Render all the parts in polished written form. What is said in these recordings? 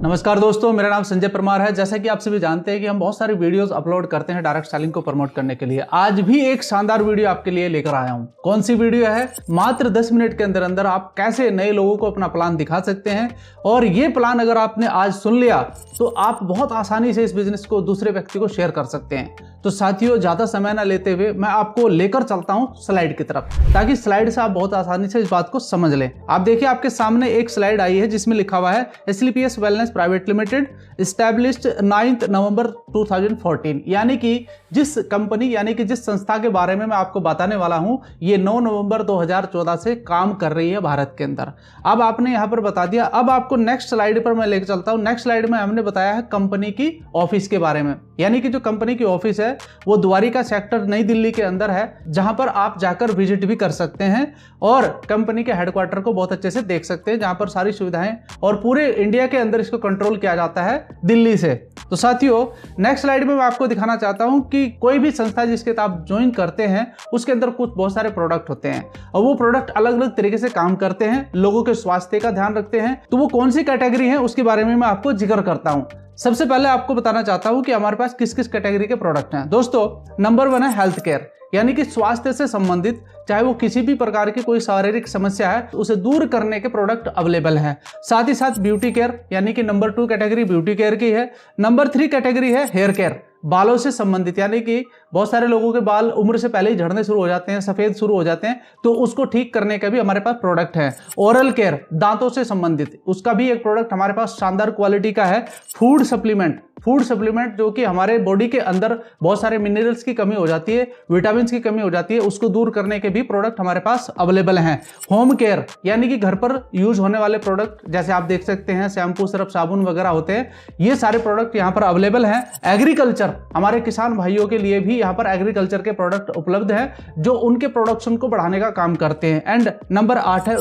नमस्कार दोस्तों, मेरा नाम संजय परमार है। जैसा कि आप सभी जानते हैं कि हम बहुत सारी वीडियोस अपलोड करते हैं डायरेक्ट सेलिंग को प्रमोट करने के लिए। आज भी एक शानदार वीडियो आपके लिए लेकर आया हूं। कौन सी वीडियो है? मात्र 10 मिनट के अंदर अंदर आप कैसे नए लोगों को अपना प्लान दिखा सकते हैं, और ये प्लान अगर आपने आज सुन लिया तो आप बहुत आसानी से इस बिजनेस को दूसरे व्यक्ति को शेयर कर सकते हैं। तो साथियों, ज्यादा समय ना लेते हुए मैं आपको लेकर चलता हूं स्लाइड की तरफ, ताकि स्लाइड से आप बहुत आसानी से इस बात को समझ लें। आप देखिए, आपके सामने एक स्लाइड आई है जिसमें लिखा हुआ है SLPS wellness private limited established 9 नवंबर 2014। यानी कि जिस कंपनी यानी कि जिस संस्था के बारे में मैं आपको बताने वाला हूं, ये 9 नवंबर 2014 से काम कर रही है भारत के अंदर। अब आपने यहां पर बता दिया। अब आपको नेक्स्ट स्लाइड पर मैं लेकर चलता हूं। नेक्स्ट स्लाइड में हमने बताया है कंपनी की ऑफिस के बारे में। यानी कि जो कंपनी की ऑफिस है वो द्वारिका सेक्टर नई दिल्ली के अंदर है, जहां पर आप जाकर विजिट भी कर सकते हैं और कंपनी के हेडक्वार्टर को बहुत अच्छे से देख सकते हैं, जहां पर सारी सुविधाएं और पूरे इंडिया के अंदर इसको कंट्रोल किया जाता है दिल्ली से। तो साथियों, नेक्स्ट स्लाइड में मैं आपको दिखाना चाहता हूं कि कोई भी संस्था जिसके आप ज्वाइन करते हैं उसके अंदर कुछ बहुत सारे प्रोडक्ट होते हैं, और वो प्रोडक्ट अलग अलग तरीके से काम करते हैं, लोगों के स्वास्थ्य का ध्यान रखते हैं। तो वो कौन सी कैटेगरी है उसके बारे में मैं आपको जिक्र करता हूं। सबसे पहले आपको बताना चाहता हूं कि हमारे पास किस किस कैटेगरी के प्रोडक्ट हैं। दोस्तों, नंबर 1 है हेल्थ केयर, यानी कि स्वास्थ्य से संबंधित चाहे वो किसी भी प्रकार की कोई शारीरिक समस्या है तो उसे दूर करने के प्रोडक्ट अवेलेबल हैं। साथ ही साथ ब्यूटी केयर, यानी कि नंबर 2 कैटेगरी ब्यूटी केयर की है। नंबर 3 कैटेगरी है हेयर केयर, बालों से संबंधित, यानी कि बहुत सारे लोगों के बाल उम्र से पहले ही झड़ने शुरू हो जाते हैं, सफेद शुरू हो जाते हैं, तो उसको ठीक करने का भी हमारे पास प्रोडक्ट है। ओरल केयर, दांतों से संबंधित, उसका भी एक प्रोडक्ट हमारे पास शानदार क्वालिटी का है। फूड सप्लीमेंट जो कि हमारे बॉडी के अंदर बहुत सारे मिनरल्स की कमी हो जाती है, विटामिन की कमी हो जाती है, उसको दूर करने के भी प्रोडक्ट हमारे पास अवेलेबल हैं। होम केयर, यानी कि घर पर यूज होने वाले प्रोडक्ट, जैसे आप देख सकते हैं शैम्पू, सर्फ, साबुन वगैरह होते हैं, ये सारे प्रोडक्ट यहाँ पर अवेलेबल हैं। एग्रीकल्चर, हमारे किसान भाइयों के लिए भी यहाँ पर एग्रीकल्चर के प्रोडक्ट उपलब्ध हैं जो उनके प्रोडक्शन को बढ़ाने का काम करते हैं। एंड नंबर 8 है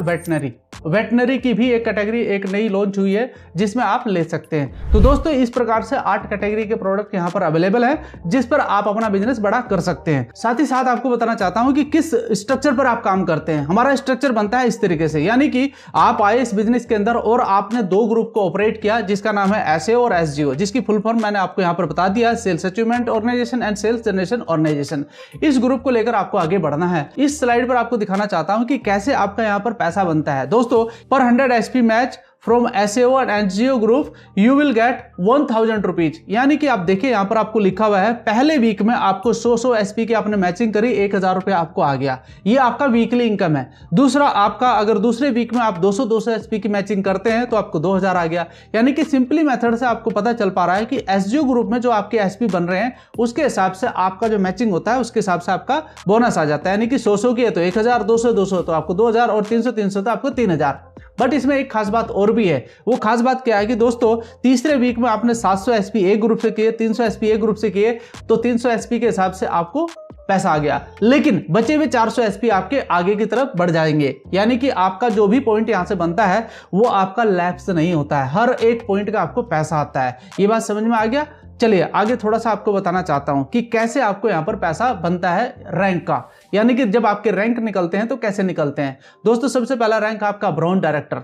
वेटनरी की भी एक कैटेगरी एक नई लॉन्च हुई है जिसमें आप ले सकते हैं। तो दोस्तों, इस प्रकार से 8 कैटेगरी के प्रोडक्ट यहाँ पर अवेलेबल है जिस पर आप अपना बिजनेस बड़ा कर सकते हैं। साथ ही साथ आपको बताना चाहता हूं कि किस स्ट्रक्चर पर आप काम करते हैं। हमारा स्ट्रक्चर बनता है इस तरीके से, यानी कि आप आए इस बिजनेस के अंदर और आपने 2 ग्रुप को ऑपरेट किया, जिसका नाम है एसएओ और एसजीओ, जिसकी फुल फॉर्म मैंने आपको यहाँ पर बता दिया, sales achievement organisation and sales generation organisation. इस ग्रुप को लेकर आपको आगे बढ़ना है। इस स्लाइड पर आपको दिखाना चाहता हूं कि कैसे आपका यहाँ पर पैसा बनता है। दोस्तों, पर 100 SP match from SAO and NGO group you will get 1000 rupees. यानी कि आप देखिए, यहाँ पर आपको लिखा हुआ है पहले वीक में आपको 100 SP की आपने मैचिंग करी, 1000 रुपये आपको आ गया। ये आपका वीकली इनकम है। दूसरा, आपका अगर दूसरे वीक में आप 200 SP की मैचिंग करते हैं तो आपको 2000 आ गया। यानी कि सिंपली मेथड से आपको पता चल पा रहा है कि SGO ग्रुप में जो आपके SP बन रहे हैं उसके हिसाब से आपका जो मैचिंग होता है उसके हिसाब से आपका बोनस आ जाता है। यानी कि 100 की है तो 1000, 200 तो आपको 2000 और 300 तो आपको 3000। बट इसमें एक खास बात और भी है। वो खास बात क्या है कि दोस्तों, तीसरे वीक में आपने 700 SP एक ग्रुप से किए, 300 SP एक ग्रुप से किए, तो 300 SP के हिसाब से आपको पैसा आ गया, लेकिन बचे हुए 400 SP आपके आगे की तरफ बढ़ जाएंगे। यानी कि आपका जो भी पॉइंट यहां से बनता है वो आपका लैप्स नहीं होता है, हर एक पॉइंट का आपको पैसा आता है। ये बात समझ में आ गया? चलिए आगे थोड़ा सा आपको बताना चाहता हूं कि कैसे आपको यहां पर पैसा बनता है रैंक का, यानी कि जब आपके रैंक निकलते हैं तो कैसे निकलते हैं। दोस्तों, सबसे पहला रैंक आपका ब्रॉन्ज डायरेक्टर,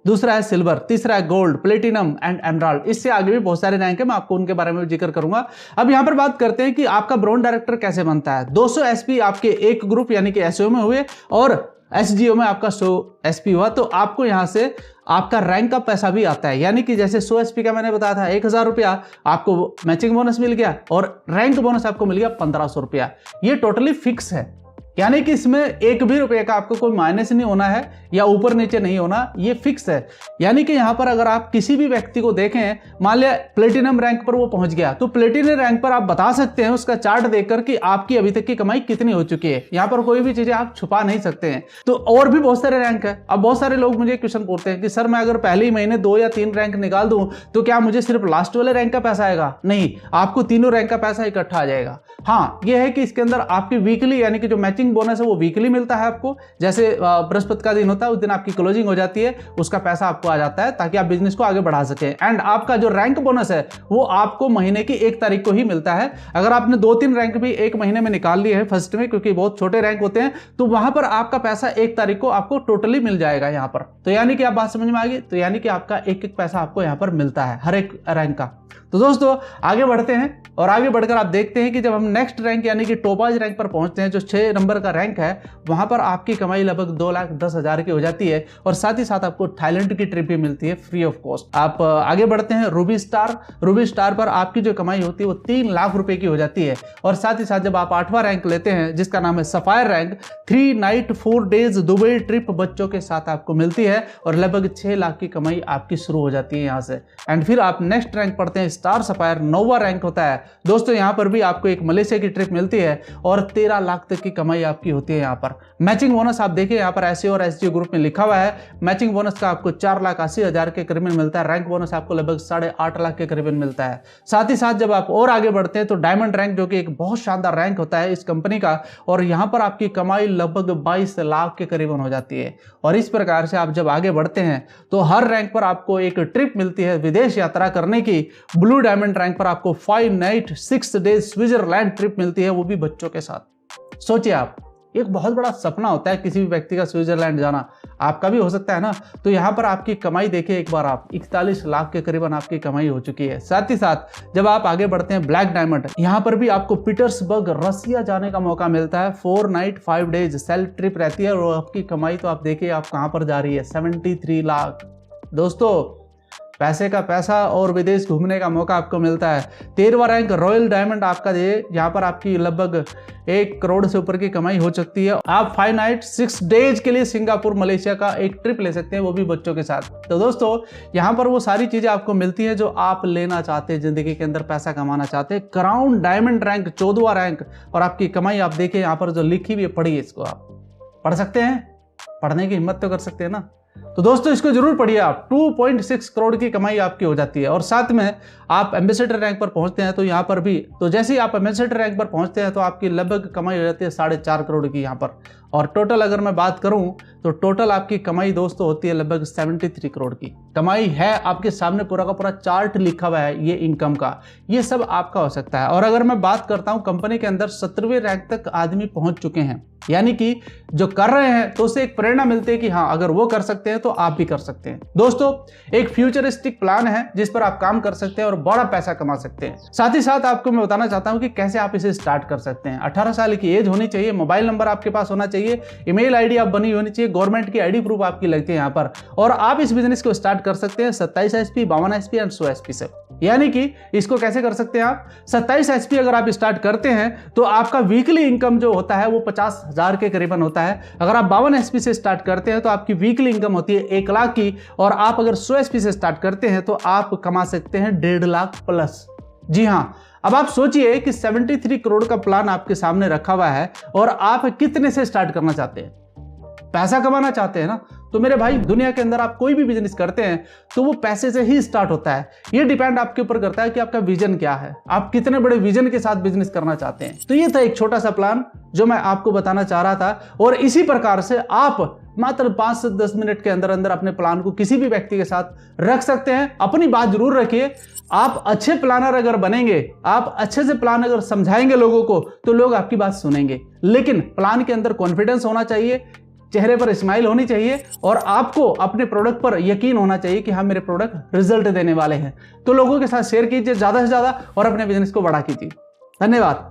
दूसरा है सिल्वर, तीसरा है गोल्ड, प्लेटिनम एंड एमराल्ड। इससे आगे भी बहुत सारे रैंक है, मैं आपको उनके बारे में जिक्र करूंगा। अब यहां पर बात करते हैं कि आपका ब्रॉन्ज डायरेक्टर कैसे बनता है। 200 SP आपके एक ग्रुप यानी कि SAO में हुए और SGO में आपका 100 SP हुआ, तो आपको यहां से आपका रैंक का पैसा भी आता है। यानी कि जैसे 100 SP का मैंने बताया था 1000 रुपया आपको मैचिंग बोनस मिल गया और रैंक बोनस आपको मिल गया 1500 रुपया। ये टोटली फिक्स है, यानी कि इसमें एक भी रुपये का आपको कोई माइनस नहीं होना है या ऊपर नीचे नहीं होना, ये फिक्स है। यानी कि यहां पर अगर आप किसी भी व्यक्ति को देखें, मान लिया प्लेटिनम रैंक पर वो पहुंच गया, तो प्लेटिनम रैंक पर आप बता सकते हैं उसका चार्ट देखकर कि आपकी अभी तक की कमाई कितनी हो चुकी है। यहां पर कोई भी चीजें आप छुपा नहीं सकते हैं। तो और भी बहुत सारे रैंक है। अब बहुत सारे लोग मुझे क्वेश्चन पूछते हैं कि सर, मैं अगर पहले ही महीने 2 या 3 रैंक निकाल दूं तो क्या मुझे सिर्फ लास्ट वाले रैंक का पैसा आएगा? नहीं, आपको तीनों रैंक का पैसा इकट्ठा आ जाएगा। हाँ, यह है कि इसके अंदर आपकी वीकली यानी कि जो मैचिंग मैचिंग बोनस है वो वीकली मिलता है आपको। जैसे बृहस्पति का दिन होता है उस दिन आपकी क्लोजिंग हो जाती है, उसका पैसा आपको आ जाता है ताकि आप बिजनेस को आगे बढ़ा सकें। एंड आपका जो रैंक बोनस है वो आपको महीने की 1 तारीख को ही मिलता है। अगर आपने 2-3 रैंक भी एक महीने में निकाल लिए हैं फर्स्ट में, क्योंकि बहुत छोटे रैंक होते हैं, तो वहां पर आपका पैसा 1 तारीख को आपको टोटली मिल जाएगा यहाँ पर। तो यानी कि आप बात समझ में आ गई, तो यानी कि आपका एक एक पैसा आपको यहाँ पर मिलता है हर एक रैंक का। तो दोस्तों आगे बढ़ते हैं और आगे बढ़कर आप देखते हैं कि जब हम नेक्स्ट रैंक यानी कि टोपाज रैंक पर पहुंचते हैं, जो 6 नंबर का रैंक है, वहां पर आपकी कमाई लगभग 2,10,000 की हो जाती है और साथ ही साथ आपको थाईलैंड की ट्रिप भी मिलती है फ्री ऑफ कॉस्ट। आप आगे बढ़ते हैं रूबी स्टार पर आपकी जो कमाई होती है वो 3 लाख रुपए की हो जाती है। और साथ ही साथ जब आप 8वां रैंक लेते हैं जिसका नाम है sapphire rank, 3 night 4 days Dubai trip बच्चों के साथ आपको मिलती है और लगभग 6 लाख की कमाई आपकी शुरू हो जाती है यहाँ से। एंड फिर आप नेक्स्ट रैंक पढ़ते हैं स्टार सफायर, 9वां रैंक होता है दोस्तों। यहाँ पर भी आपको एक मलेशिया की ट्रिप मिलती है और 13 लाख तक की कमाई आपकी होती है। यहाँ पर मैचिंग बोनस आप देखिए यहाँ पर एसए और एसजी ग्रुप में लिखा हुआ है, मैचिंग बोनस का आपको 4,80,000 के करीबन मिलता है। रैंक बोनस आपको लगभग 8.5 लाख के करीबन मिलता है। साथ ही साथ जब आप और आगे बढ़ते हैं तो डायमंड रैंक, जो कि एक बहुत शानदार रैंक होता है इस कंपनी का, और यहाँ पर आपकी कमाई लगभग 22 लाख के करीबन हो जाती है। और इस प्रकार से आप जब आगे बढ़ते हैं तो हर रैंक पर आपको एक ट्रिप मिलती है विदेश यात्रा करने की। ब्लू डायमंड रैंक पर आपको 5 नाइट 6 डेज स्विट्जरलैंड ट्रिप मिलती है, वो भी बच्चों के साथ। सोचिए आप, एक बहुत बड़ा सपना होता है किसी भी व्यक्ति का स्विट्जरलैंड जाना, आपका भी हो सकता है ना। तो यहाँ पर आपकी कमाई देखिए एक बार आप, 41 लाख के करीबन आपकी कमाई हो चुकी है। साथ ही साथ जब आप आगे बढ़ते हैं ब्लैक डायमंड, यहाँ पर भी आपको पीटर्सबर्ग रसिया जाने का मौका मिलता है। 4 नाइट 5 डेज सेल्फ ट्रिप रहती है और आपकी कमाई तो आप देखिए आप कहाँ पर जा रही है, 73 लाख। दोस्तों पैसे का पैसा और विदेश घूमने का मौका आपको मिलता है। 13वां रैंक रॉयल डायमंड आपका ये, यहाँ पर आपकी लगभग 1 करोड़ से ऊपर की कमाई हो सकती है। आप 5 नाइट 6 डेज के लिए सिंगापुर मलेशिया का एक ट्रिप ले सकते हैं, वो भी बच्चों के साथ। तो दोस्तों यहाँ पर वो सारी चीजें आपको मिलती हैं जो आप लेना चाहते हैं, जिंदगी के अंदर पैसा कमाना चाहते हैं। क्राउन डायमंड रैंक 14वां रैंक, और आपकी कमाई आप देखिए यहाँ पर जो लिखी हुई है, पढ़िए इसको, आप पढ़ सकते हैं, पढ़ने की हिम्मत तो कर सकते हैं ना। तो दोस्तों इसको जरूर पढ़िए आप, 2.6 करोड़ की कमाई आपकी हो जाती है। और साथ में आप एम्बेसडर रैंक पर पहुंचते हैं तो यहाँ पर भी, तो जैसे ही आप एम्बेसडर रैंक पर पहुंचते हैं तो आपकी लगभग कमाई हो जाती है 4.5 करोड़ की यहाँ पर। और टोटल अगर मैं बात करूं तो टोटल आपकी कमाई दोस्तों होती है लगभग 73 करोड़ की कमाई है। आपके सामने पूरा का पूरा चार्ट लिखा हुआ है ये इनकम का, ये सब आपका हो सकता है। और अगर मैं बात करता हूं कंपनी के अंदर 17वें रैंक तक आदमी पहुंच चुके हैं, यानी कि जो कर रहे हैं तो उससे एक प्रेरणा मिलती है कि हाँ अगर वो कर सकते हैं तो आप भी कर सकते हैं। दोस्तों एक फ्यूचरिस्टिक प्लान है जिस पर आप काम कर सकते हैं और बड़ा पैसा कमा सकते हैं। साथ ही साथ आपको मैं बताना चाहता हूं कि कैसे आप इसे स्टार्ट कर सकते हैं। 18 साल की एज होनी चाहिए, मोबाइल नंबर आपके पास होना चाहिए, ईमेल आईडी आप बनी होनी चाहिए, गवर्नमेंट की आईडी प्रूफ आपकी लगती है यहाँ पर, और आप इस बिजनेस को स्टार्ट कर सकते हैं 27 एसपी, 52 एसपी एंड 100 एसपी से। यानी कि इसको कैसे कर सकते हैं आप, 27 एसपी अगर आप स्टार्ट करते हैं तो आपका वीकली इनकम जो होता है वो 50,000 के करीबन होता है। अगर आप 52 एसपी से स्टार्ट करते हैं तो आपकी वीकली इनकम होती है 1 लाख की, और आप अगर 100 एसपी से स्टार्ट करते हैं तो आप कमा सकते हैं 1.5 लाख प्लस। जी हाँ, अब आप सोचिए कि 73 करोड़ का प्लान आपके सामने रखा हुआ है और आप कितने से स्टार्ट करना चाहते हैं, पैसा कमाना चाहते हैं ना। तो मेरे भाई दुनिया के अंदर आप कोई भी बिजनेस करते हैं तो वो पैसे से ही स्टार्ट होता है। ये डिपेंड आपके ऊपर करता है कि आपका विजन क्या है, आप कितने बड़े विजन के साथ बिजनेस करना चाहते हैं। तो ये था एक छोटा सा प्लान जो मैं आपको बताना चाह रहा था, और इसी प्रकार से आप मात्र 5 से 10 मिनट के अंदर अंदर अपने प्लान को किसी भी व्यक्ति के साथ रख सकते हैं। अपनी बात जरूर रखिए, आप अच्छे प्लानर अगर बनेंगे, आप अच्छे से प्लान अगर समझाएंगे लोगों को तो लोग आपकी बात सुनेंगे। लेकिन प्लान के अंदर कॉन्फिडेंस होना चाहिए, चेहरे पर स्माइल होनी चाहिए, और आपको अपने प्रोडक्ट पर यकीन होना चाहिए कि हाँ मेरे प्रोडक्ट रिजल्ट देने वाले हैं। तो लोगों के साथ शेयर कीजिए ज़्यादा से ज़्यादा और अपने बिजनेस को बड़ा कीजिए। धन्यवाद।